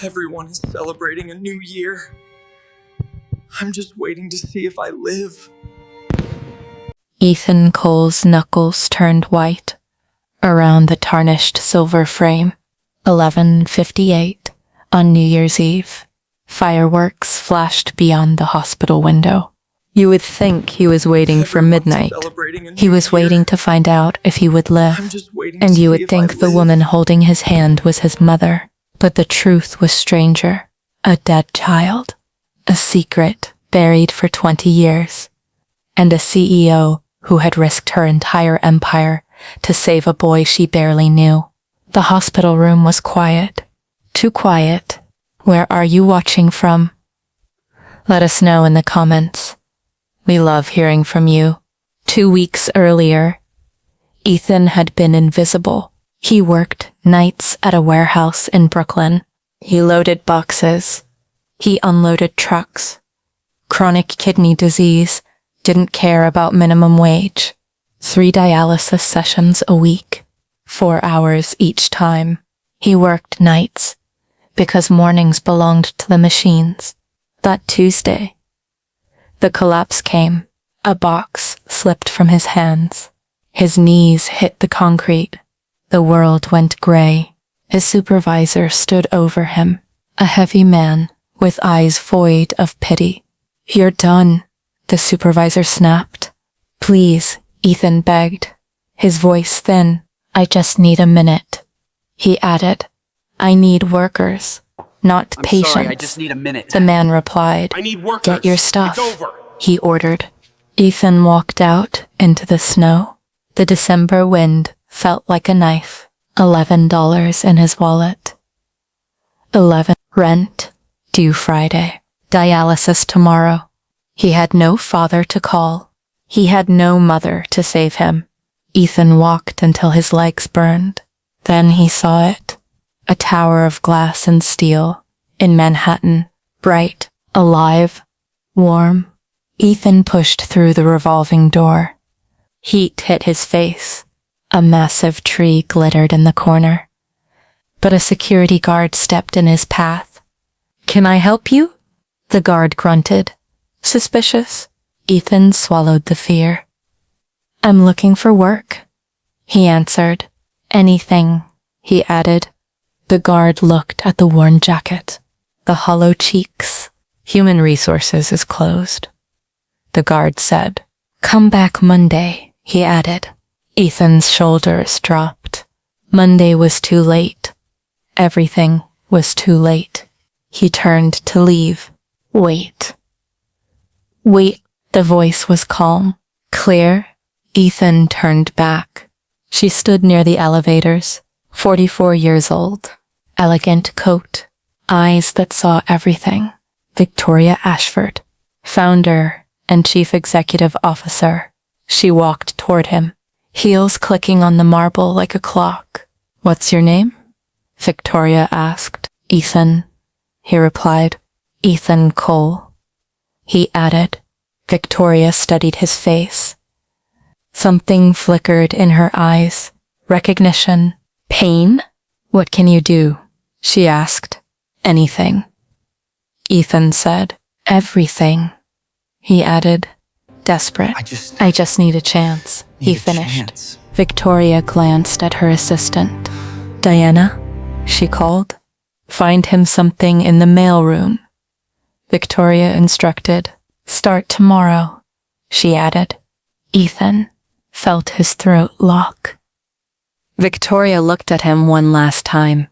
Everyone is celebrating a new year. I'm just waiting to see if I live. Ethan Cole's knuckles turned white around the tarnished silver frame. 11:58 on New Year's Eve. Fireworks flashed beyond the hospital window. You would think he was waiting for midnight. He was waiting to find out if he would live. And you would think the woman holding his hand was his mother. But the truth was stranger. A dead child. A secret buried for 20 years. And a CEO who had risked her entire empire to save a boy she barely knew. The hospital room was quiet. Too quiet. Where are you watching from? Let us know in the comments. We love hearing from you. 2 weeks earlier, Ethan had been invisible. He worked nights at a warehouse in Brooklyn. He loaded boxes. He unloaded trucks. Chronic kidney disease, didn't care about minimum wage. 3 dialysis sessions a week, 4 hours each time. He worked nights because mornings belonged to the machines. That Tuesday, the collapse came. A box slipped from his hands. His knees hit the concrete. The world went gray. His supervisor stood over him, a heavy man with eyes void of pity. You're done, the supervisor snapped. Please, Ethan begged, his voice thin. I just need a minute. He added, I need workers, not patients. Sorry, I just need a minute. The man replied, I need workers. Get your stuff, It's over. He ordered. Ethan walked out into the snow. The December wind felt like a knife. $11 in his wallet. 11. Rent, due Friday. Dialysis tomorrow. He had no father to call. He had no mother to save him. Ethan walked until his legs burned. Then he saw it. A tower of glass and steel in Manhattan, bright, alive, warm. Ethan pushed through the revolving door. Heat hit his face. A massive tree glittered in the corner. But a security guard stepped in his path. Can I help you? The guard grunted. Suspicious. Ethan swallowed the fear. I'm looking for work, he answered. Anything, he added. The guard looked at the worn jacket, the hollow cheeks. Human resources is closed. The guard said. Come back Monday, he added. Ethan's shoulders dropped. Monday was too late. Everything was too late. He turned to leave. Wait. Wait. The voice was calm, clear. Ethan turned back. She stood near the elevators, 44 years old. Elegant coat, eyes that saw everything. Victoria Ashford, founder and chief executive officer. She walked toward him, heels clicking on the marble like a clock. What's your name? Victoria asked. Ethan, he replied. Ethan Cole. He added. Victoria studied his face. Something flickered in her eyes. Recognition. Pain? What can you do? She asked. Anything. Ethan said. Everything. He added. Desperate. I just need a chance. He finished. Victoria glanced at her assistant. Diana, she called. Find him something in the mailroom. Victoria instructed. Start tomorrow, she added. Ethan felt his throat lock. Victoria looked at him one last time.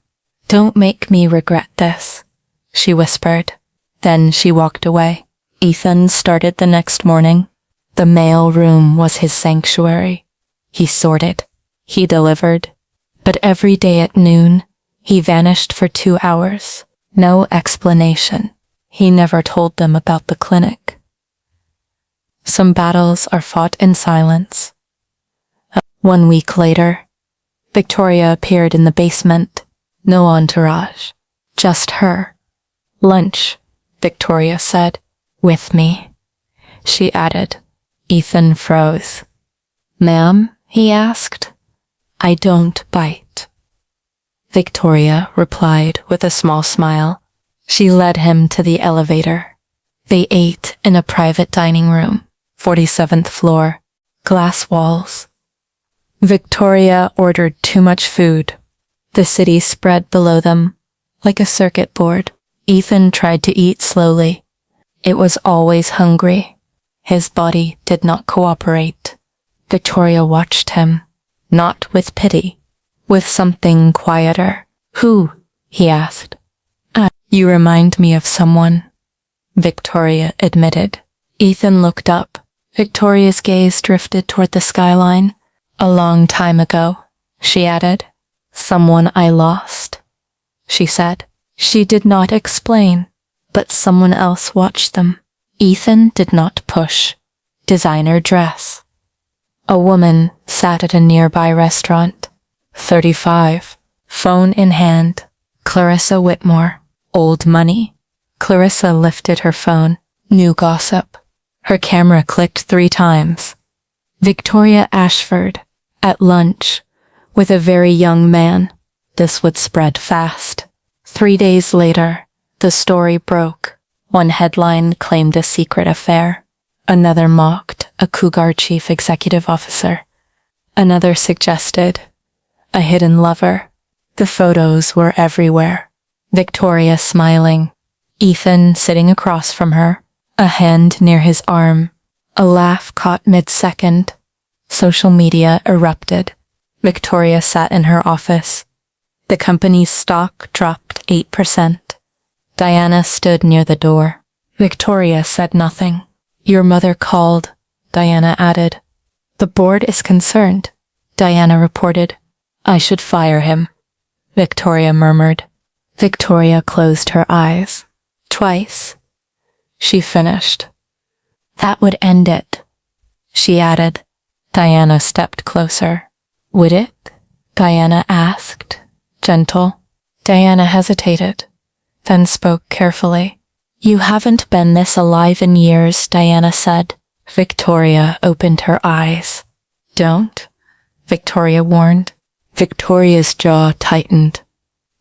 Don't make me regret this, she whispered. Then she walked away. Ethan started the next morning. The mail room was his sanctuary. He sorted. He delivered. But every day at noon, he vanished for 2 hours. No explanation. He never told them about the clinic. Some battles are fought in silence. 1 week later, Victoria appeared in the basement. No entourage. Just her. Lunch, Victoria said. With me. She added. Ethan froze. Ma'am, he asked. I don't bite. Victoria replied with a small smile. She led him to the elevator. They ate in a private dining room, 47th floor, glass walls. Victoria ordered too much food. The city spread below them, like a circuit board. Ethan tried to eat slowly. It was always hungry. His body did not cooperate. Victoria watched him, not with pity, with something quieter. Who? He asked. You remind me of someone, Victoria admitted. Ethan looked up. Victoria's gaze drifted toward the skyline. A long time ago, she added. Someone I lost, she said. She did not explain, but someone else watched them. Ethan did not push. Designer dress. A woman sat at a nearby restaurant. 35. Phone in hand. Clarissa Whitmore. Old money. Clarissa lifted her phone. New gossip. Her camera clicked 3 times. Victoria Ashford. At lunch. With a very young man. This would spread fast. 3 days later, the story broke. One headline claimed a secret affair. Another mocked a Cougar chief executive officer. Another suggested a hidden lover. The photos were everywhere. Victoria smiling. Ethan sitting across from her, a hand near his arm. A laugh caught mid-second. Social media erupted. Victoria sat in her office. The company's stock dropped 8%. Diana stood near the door. Victoria said nothing. Your mother called, Diana added. The board is concerned, Diana reported. I should fire him, Victoria murmured. Victoria closed her eyes. Twice. She finished. That would end it, she added. Diana stepped closer. Would it? Diana asked, gentle. Diana hesitated, then spoke carefully. You haven't been this alive in years, Diana said. Victoria opened her eyes. Don't, Victoria warned. Victoria's jaw tightened.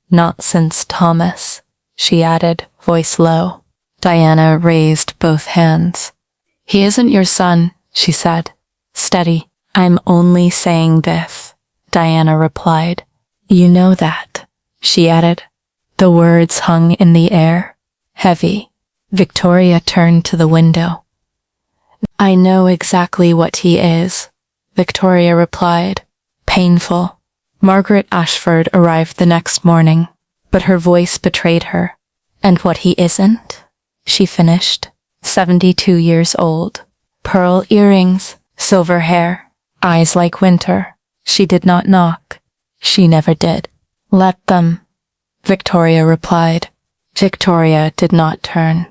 Not since Thomas, she added, voice low. Diana raised both hands. He isn't your son, she said. Steady. I'm only saying this, Diana replied. You know that, she added. The words hung in the air, heavy. Victoria turned to the window. I know exactly what he is, Victoria replied. Painful. Margaret Ashford arrived the next morning, but her voice betrayed her. And what he isn't? She finished. 72 years old. Pearl earrings, silver hair, eyes like winter. She did not knock. She never did. Let them, Victoria replied. Victoria did not turn.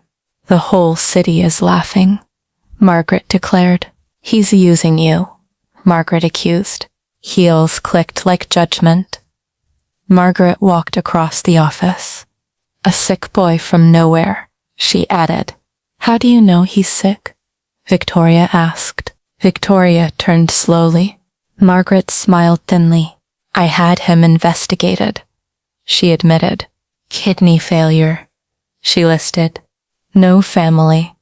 The whole city is laughing, Margaret declared. He's using you, Margaret accused. Heels clicked like judgment. Margaret walked across the office. A sick boy from nowhere, she added. How do you know he's sick? Victoria asked. Victoria turned slowly. Margaret smiled thinly. I had him investigated, she admitted. Kidney failure, she listed. No family,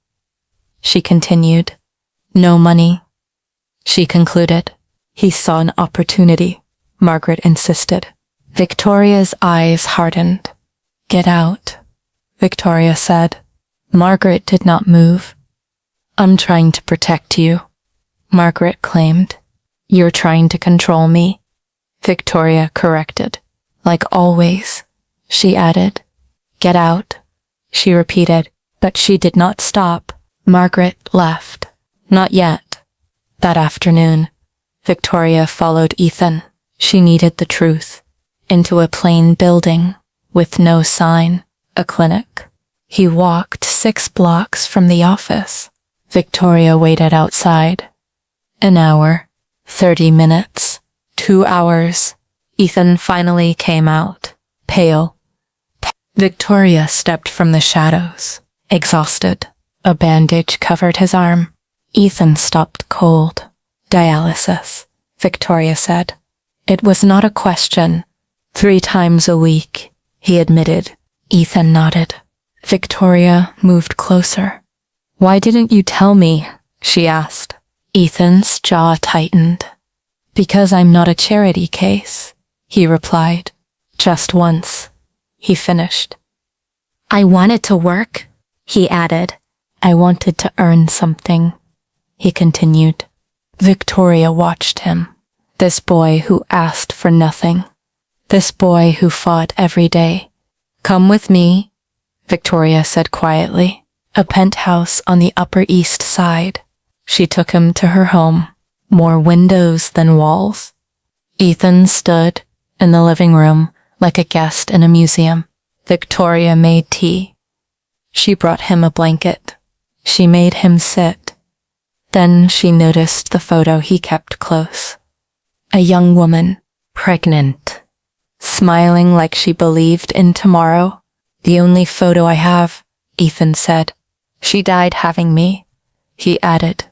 she continued. No money, she concluded. He saw an opportunity, Margaret insisted. Victoria's eyes hardened. Get out, Victoria said. Margaret did not move. I'm trying to protect you, Margaret claimed. You're trying to control me, Victoria corrected. Like always, she added. Get out, she repeated, but she did not stop. Margaret left. Not yet. That afternoon, Victoria followed Ethan. She needed the truth. Into a plain building, with no sign, a clinic. He walked 6 blocks from the office. Victoria waited outside. An hour, 30 minutes, 2 hours. Ethan finally came out, pale. Victoria stepped from the shadows, exhausted. A bandage covered his arm. Ethan stopped cold. Dialysis, Victoria said. It was not a question. 3 times a week, he admitted. Ethan nodded. Victoria moved closer. Why didn't you tell me? She asked. Ethan's jaw tightened. Because I'm not a charity case, he replied. Just once, he finished. I wanted to work, he added. I wanted to earn something, he continued. Victoria watched him. This boy who asked for nothing. This boy who fought every day. Come with me, Victoria said quietly. A penthouse on the Upper East Side. She took him to her home. More windows than walls. Ethan stood in the living room like a guest in a museum. Victoria made tea. She brought him a blanket. She made him sit. Then she noticed the photo he kept close. A young woman, pregnant, smiling like she believed in tomorrow. The only photo I have, Ethan said. She died having me, he added.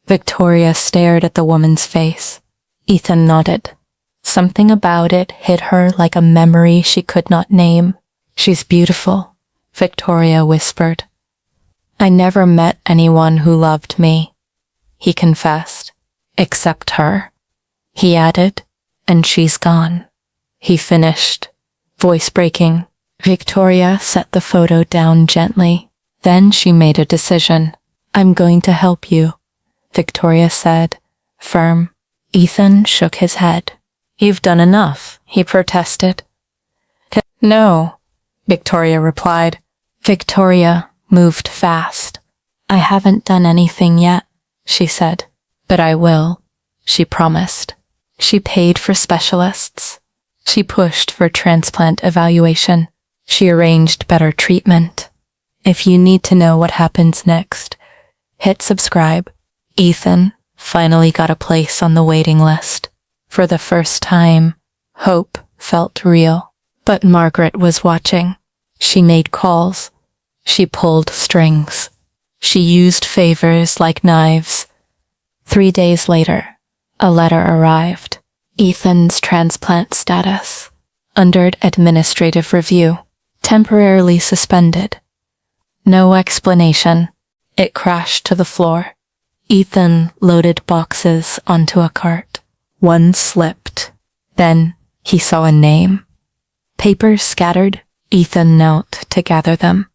Victoria stared at the woman's face. Ethan nodded. Something about it hit her like a memory she could not name. She's beautiful, Victoria whispered. I never met anyone who loved me, he confessed. Except her, he added, and she's gone. He finished, voice breaking. Victoria set the photo down gently. Then she made a decision. I'm going to help you, Victoria said, firm. Ethan shook his head. You've done enough, he protested. No, Victoria replied. Victoria moved fast. I haven't done anything yet, she said. But I will, she promised. She paid for specialists. She pushed for transplant evaluation. She arranged better treatment. If you need to know what happens next, hit subscribe. Ethan finally got a place on the waiting list. For the first time, hope felt real. But Margaret was watching. She made calls. She pulled strings. She used favors like knives. 3 days later, a letter arrived. Ethan's transplant status. Under administrative review. Temporarily suspended. No explanation. It crashed to the floor. Ethan loaded boxes onto a cart. One slipped. Then he saw a name. Papers scattered. Ethan knelt to gather them.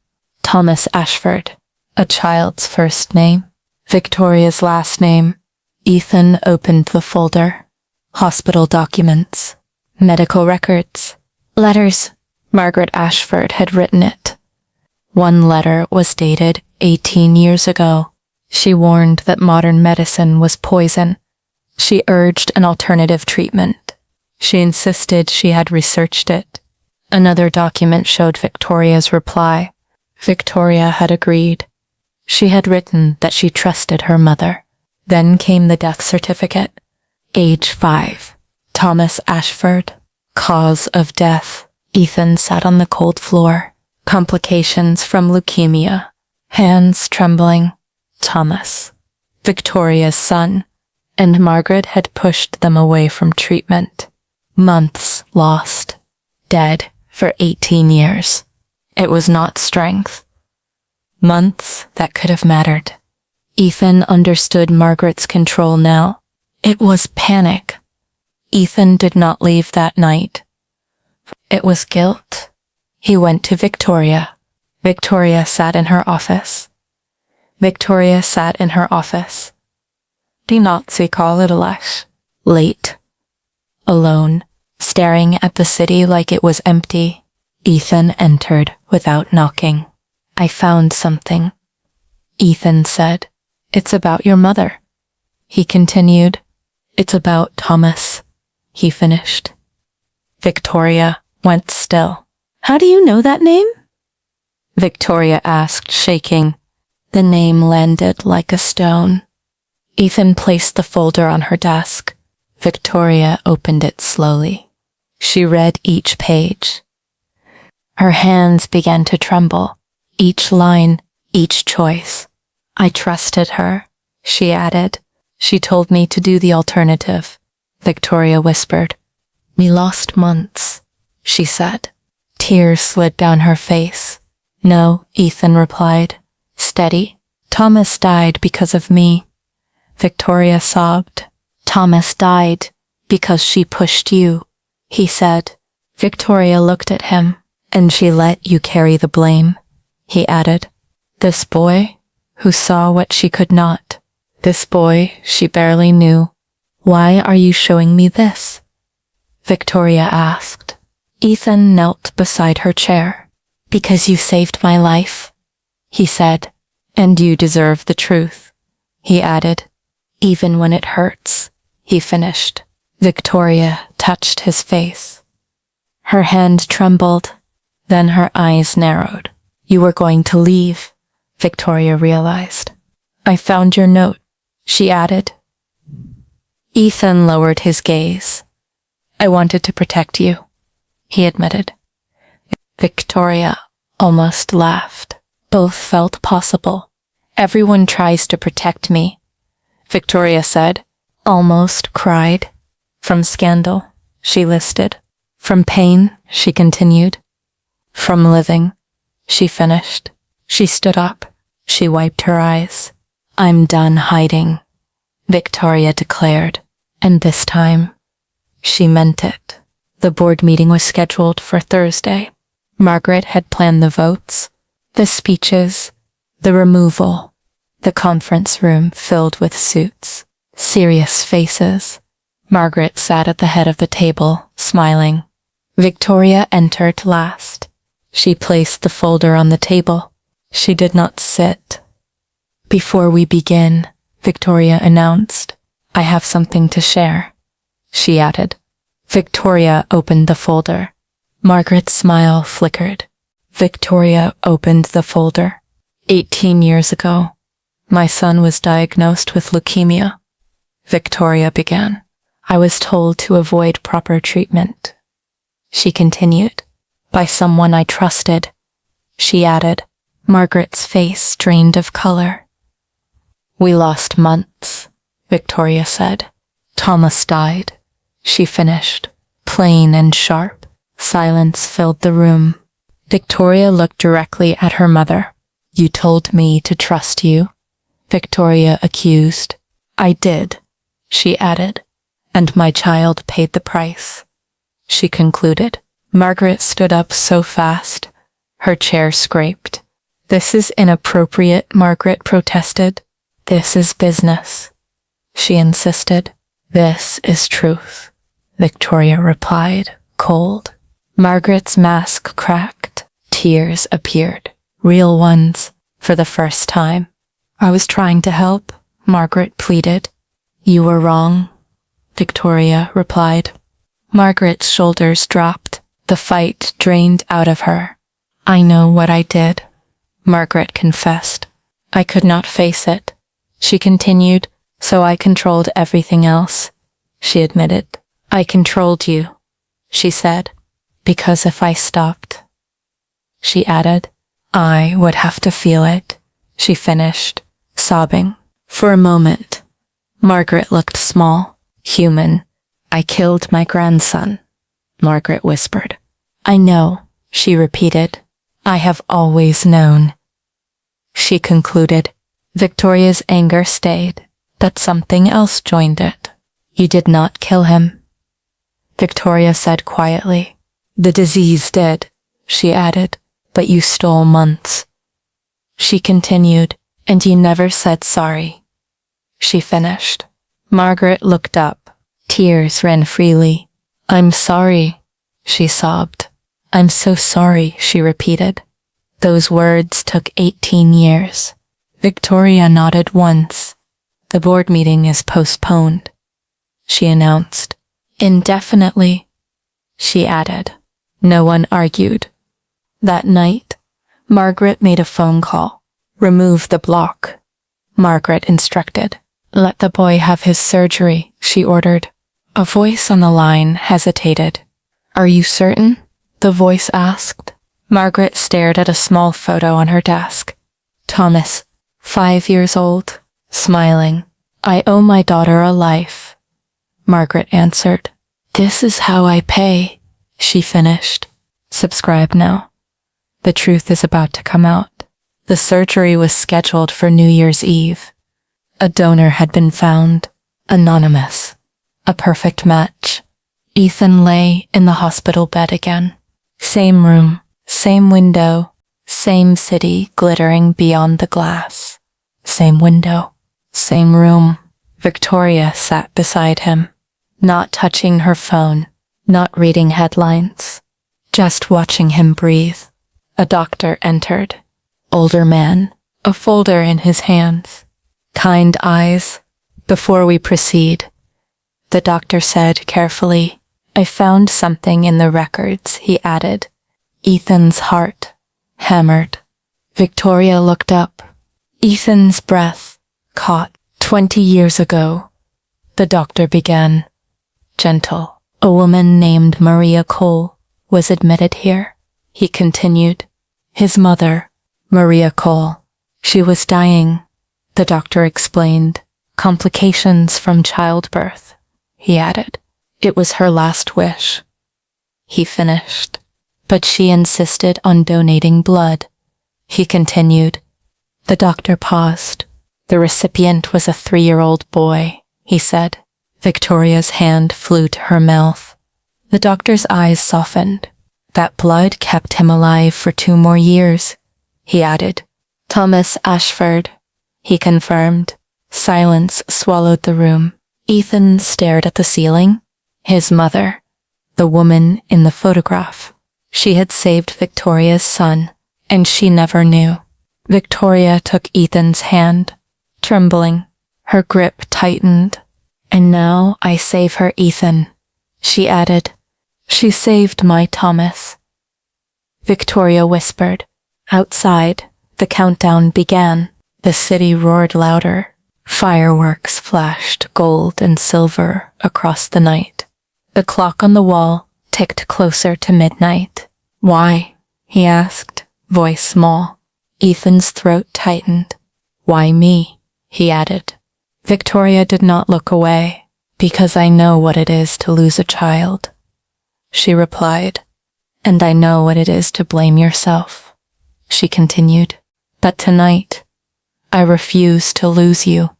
Thomas Ashford. A child's first name. Victoria's last name. Ethan opened the folder. Hospital documents. Medical records. Letters. Margaret Ashford had written it. One letter was dated 18 years ago. She warned that modern medicine was poison. She urged an alternative treatment. She insisted she had researched it. Another document showed Victoria's reply. Victoria had agreed. She had written that she trusted her mother. Then came the death certificate. Age 5. Thomas Ashford. Cause of death. Ethan sat on the cold floor. Complications from leukemia. Hands trembling. Thomas. Victoria's son. And Margaret had pushed them away from treatment. Months lost. Dead for 18 years. It was not strength. Months that could have mattered. Ethan understood Margaret's control now. It was panic. Ethan did not leave that night. It was guilt. He went to Victoria. Victoria sat in her office. Victoria sat in her office. Die Nazi College. Late. Alone. Staring at the city like it was empty. Ethan entered without knocking. I found something. Ethan said. It's about your mother. He continued. It's about Thomas. He finished. Victoria went still. How do you know that name? Victoria asked, shaking. The name landed like a stone. Ethan placed the folder on her desk. Victoria opened it slowly. She read each page. Her hands began to tremble. Each line, each choice. I trusted her, she added. She told me to do the alternative, Victoria whispered. We lost months, she said. Tears slid down her face. No, Ethan replied, steady. Thomas died because of me. Victoria sobbed. Thomas died because she pushed you, he said. Victoria looked at him. And she let you carry the blame, he added. This boy who saw what she could not. This boy she barely knew. Why are you showing me this? Victoria asked. Ethan knelt beside her chair. Because you saved my life, he said. And you deserve the truth, he added. Even when it hurts, he finished. Victoria touched his face. Her hand trembled. Then her eyes narrowed. You were going to leave, Victoria realized. I found your note, she added. Ethan lowered his gaze. I wanted to protect you, he admitted. Victoria almost laughed. Both felt possible. Everyone tries to protect me, Victoria said, almost cried. From scandal, she listed. From pain, she continued. From living, she finished. She stood up. She wiped her eyes. I'm done hiding, Victoria declared. And this time, she meant it. The board meeting was scheduled for Thursday. Margaret had planned the votes, the speeches, the removal, the conference room filled with suits, serious faces. Margaret sat at the head of the table, smiling. Victoria entered last. She placed the folder on the table. She did not sit. Before we begin, Victoria announced, I have something to share, she added. Victoria opened the folder. Margaret's smile flickered. Victoria opened the folder. 18 years ago, my son was diagnosed with leukemia. Victoria began. I was told to avoid proper treatment. She continued. By someone I trusted, she added. Margaret's face drained of color. We lost months, Victoria said. Thomas died, she finished. Plain and sharp. Silence filled the room. Victoria looked directly at her mother. You told me to trust you, Victoria accused. I did, she added. And my child paid the price, she concluded. Margaret stood up so fast, her chair scraped. This is inappropriate, Margaret protested. This is business, she insisted. This is truth, Victoria replied, cold. Margaret's mask cracked. Tears appeared, real ones, for the first time. I was trying to help, Margaret pleaded. You were wrong, Victoria replied. Margaret's shoulders dropped. The fight drained out of her. I know what I did, Margaret confessed. I could not face it, she continued, so I controlled everything else, she admitted. I controlled you, she said, because if I stopped, she added, I would have to feel it, she finished, sobbing. For a moment, Margaret looked small, human. I killed my grandson, Margaret whispered. I know, she repeated. I have always known. She concluded. Victoria's anger stayed, but something else joined it. You did not kill him, Victoria said quietly. The disease did, she added, but you stole months. She continued, and you never said sorry. She finished. Margaret looked up. Tears ran freely. I'm sorry, she sobbed. I'm so sorry, she repeated. Those words took 18 years. Victoria nodded once. The board meeting is postponed, she announced. Indefinitely, she added. No one argued. That night, Margaret made a phone call. Remove the block, Margaret instructed. Let the boy have his surgery, she ordered. A voice on the line hesitated. Are you certain? The voice asked. Margaret stared at a small photo on her desk. Thomas, 5 years old, smiling. I owe my daughter a life, Margaret answered. This is how I pay, she finished. Subscribe now. The truth is about to come out. The surgery was scheduled for New Year's Eve. A donor had been found, anonymous. A perfect match. Ethan lay in the hospital bed again. Same room, same window, same city glittering beyond the glass. Same window, same room. Victoria sat beside him, not touching her phone, not reading headlines, just watching him breathe. A doctor entered. Older man, a folder in his hands. Kind eyes. Before we proceed, the doctor said carefully, I found something in the records, he added. Ethan's heart hammered. Victoria looked up. Ethan's breath caught. 20 years ago, the doctor began. Gentle. A woman named Maria Cole was admitted here. He continued. His mother, Maria Cole. She was dying, the doctor explained. Complications from childbirth, he added. It was her last wish. He finished. But she insisted on donating blood. He continued. The doctor paused. The recipient was a 3-year-old boy, he said. Victoria's hand flew to her mouth. The doctor's eyes softened. That blood kept him alive for 2 more years, he added. Thomas Ashford, he confirmed. Silence swallowed the room. Ethan stared at the ceiling. His mother, the woman in the photograph. She had saved Victoria's son, and she never knew. Victoria took Ethan's hand, trembling. Her grip tightened. And now I save her, Ethan, she added. She saved my Thomas. Victoria whispered. Outside, the countdown began. The city roared louder. Fireworks flashed gold and silver across the night. The clock on the wall ticked closer to midnight. Why? He asked, voice small. Ethan's throat tightened. Why me? He added. Victoria did not look away. Because I know what it is to lose a child, she replied. And I know what it is to blame yourself, she continued. But tonight, I refuse to lose you,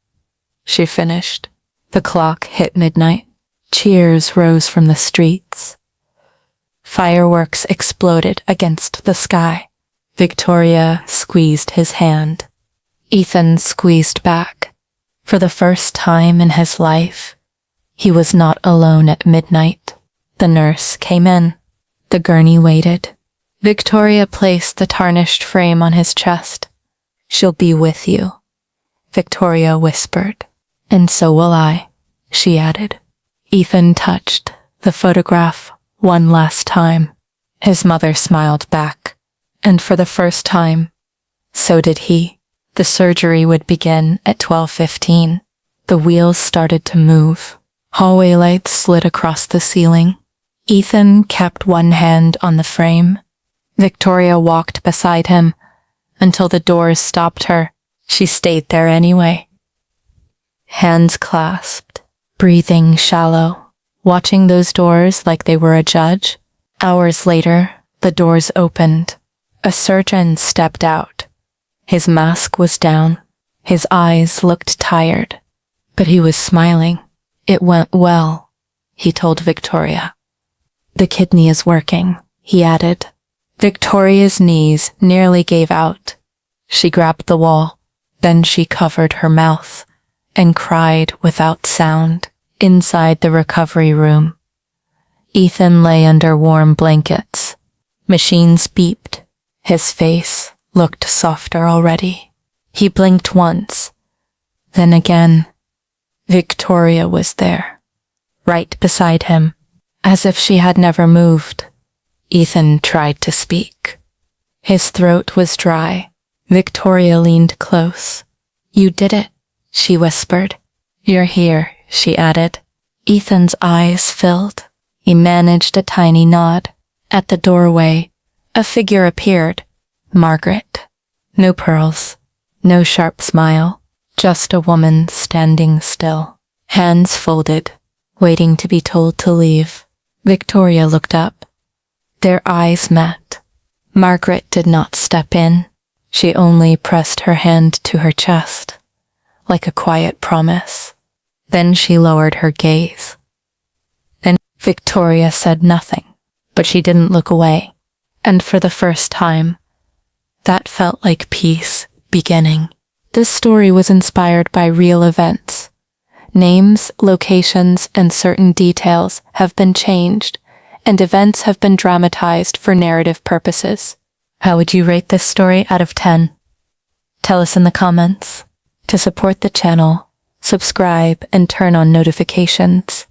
she finished. The clock hit midnight. Cheers rose from the streets. Fireworks exploded against the sky. Victoria squeezed his hand. Ethan squeezed back. For the first time in his life, he was not alone at midnight. The nurse came in. The gurney waited. Victoria placed the tarnished frame on his chest. She'll be with you, Victoria whispered. And so will I, she added. Ethan touched the photograph one last time. His mother smiled back. And for the first time, so did he. The surgery would begin at 12:15. The wheels started to move. Hallway lights slid across the ceiling. Ethan kept one hand on the frame. Victoria walked beside him until the doors stopped her. She stayed there anyway. Hands clasped, breathing shallow, watching those doors like they were a judge. Hours later, the doors opened. A surgeon stepped out. His mask was down. His eyes looked tired, but he was smiling. It went well, he told Victoria. The kidney is working, he added. Victoria's knees nearly gave out. She grabbed the wall. Then she covered her mouth and cried without sound. Inside the recovery room, Ethan lay under warm blankets. Machines beeped. His face looked softer already. He blinked once. Then again. Victoria was there, right beside him, as if she had never moved. Ethan tried to speak. His throat was dry. Victoria leaned close. You did it, she whispered. You're here, she added. Ethan's eyes filled. He managed a tiny nod. At the doorway, a figure appeared. Margaret. No pearls, no sharp smile, just a woman standing still, hands folded, waiting to be told to leave. Victoria looked up. Their eyes met. Margaret did not step in. She only pressed her hand to her chest, like a quiet promise. Then she lowered her gaze. Then Victoria said nothing, but she didn't look away. And for the first time, that felt like peace beginning. This story was inspired by real events. Names, locations, and certain details have been changed, and events have been dramatized for narrative purposes. How would you rate this story out of 10? Tell us in the comments. To support the channel, subscribe and turn on notifications.